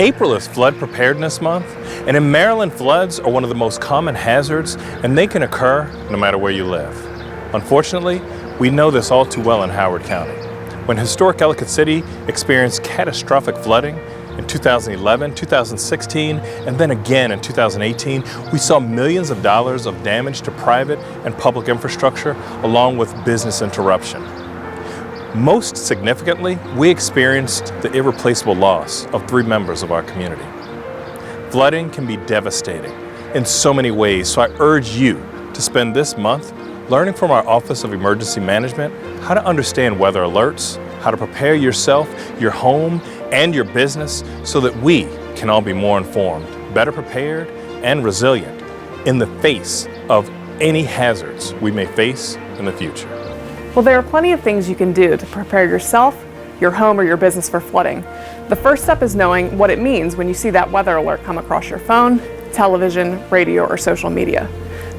April is Flood Preparedness Month, and in Maryland, floods are one of the most common hazards, and they can occur no matter where you live. Unfortunately, we know this all too well in Howard County. When historic Ellicott City experienced catastrophic flooding in 2011, 2016, and then again in 2018, we saw millions of dollars of damage to private and public infrastructure, along with business interruption. Most significantly, we experienced the irreplaceable loss of 3 members of our community. Flooding can be devastating in so many ways, so I urge you to spend this month learning from our Office of Emergency Management how to understand weather alerts, how to prepare yourself, your home, and your business so that we can all be more informed, better prepared, and resilient in the face of any hazards we may face in the future. Well, there are plenty of things you can do to prepare yourself, your home, or your business for flooding. The first step is knowing what it means when you see that weather alert come across your phone, television, radio, or social media.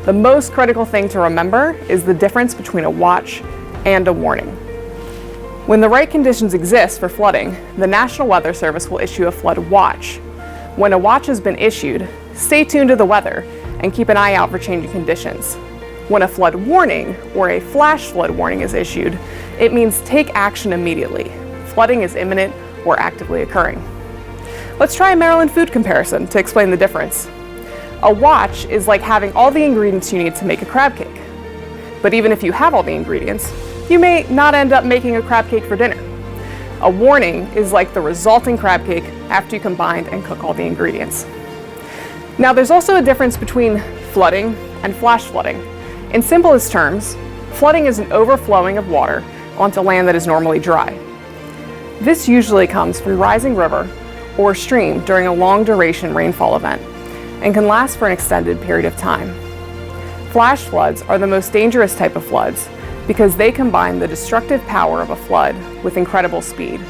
The most critical thing to remember is the difference between a watch and a warning. When the right conditions exist for flooding, the National Weather Service will issue a flood watch. When a watch has been issued, stay tuned to the weather and keep an eye out for changing conditions. When a flood warning or a flash flood warning is issued, it means take action immediately. Flooding is imminent or actively occurring. Let's try a Maryland food comparison to explain the difference. A watch is like having all the ingredients you need to make a crab cake. But even if you have all the ingredients, you may not end up making a crab cake for dinner. A warning is like the resulting crab cake after you combine and cook all the ingredients. Now, there's also a difference between flooding and flash flooding. In simplest terms, flooding is an overflowing of water onto land that is normally dry. This usually comes from a rising river or stream during a long-duration rainfall event and can last for an extended period of time. Flash floods are the most dangerous type of floods because they combine the destructive power of a flood with incredible speed.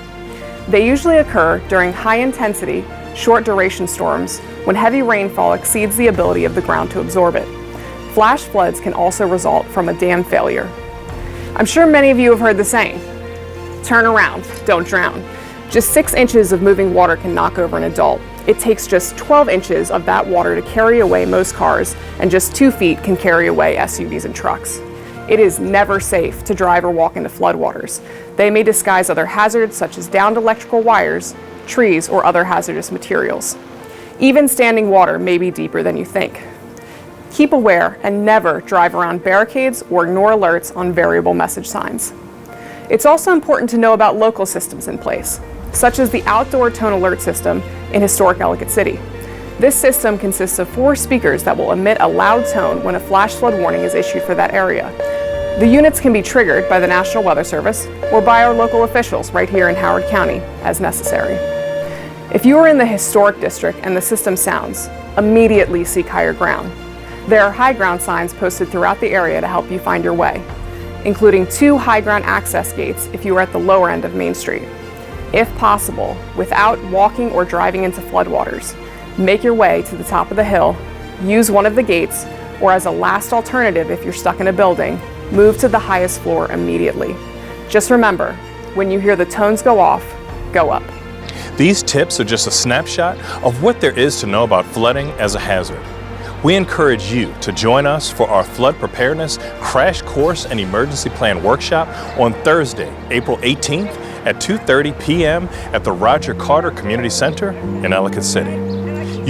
They usually occur during high-intensity, short-duration storms when heavy rainfall exceeds the ability of the ground to absorb it. Flash floods can also result from a dam failure. I'm sure many of you have heard the saying, turn around, don't drown. Just 6 inches of moving water can knock over an adult. It takes just 12 inches of that water to carry away most cars, and just 2 feet can carry away SUVs and trucks. It is never safe to drive or walk into floodwaters. They may disguise other hazards such as downed electrical wires, trees, or other hazardous materials. Even standing water may be deeper than you think. Keep aware and never drive around barricades or ignore alerts on variable message signs. It's also important to know about local systems in place, such as the outdoor tone alert system in historic Ellicott City. This system consists of 4 speakers that will emit a loud tone when a flash flood warning is issued for that area. The units can be triggered by the National Weather Service or by our local officials right here in Howard County as necessary. If you are in the historic district and the system sounds, immediately seek higher ground. There are high ground signs posted throughout the area to help you find your way, including 2 high ground access gates if you are at the lower end of Main Street. If possible, without walking or driving into floodwaters, make your way to the top of the hill, use one of the gates, or as a last alternative if you're stuck in a building, move to the highest floor immediately. Just remember, when you hear the tones go off, go up. These tips are just a snapshot of what there is to know about flooding as a hazard. We encourage you to join us for our Flood Preparedness Crash Course and Emergency Plan Workshop on Thursday, April 18th at 2:30 p.m. at the Roger Carter Community Center in Ellicott City.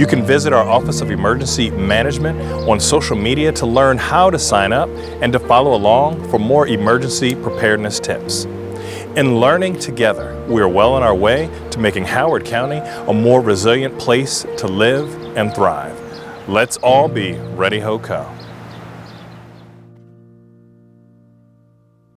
You can visit our Office of Emergency Management on social media to learn how to sign up and to follow along for more emergency preparedness tips. In learning together, we are well on our way to making Howard County a more resilient place to live and thrive. Let's all be ready, ho, co.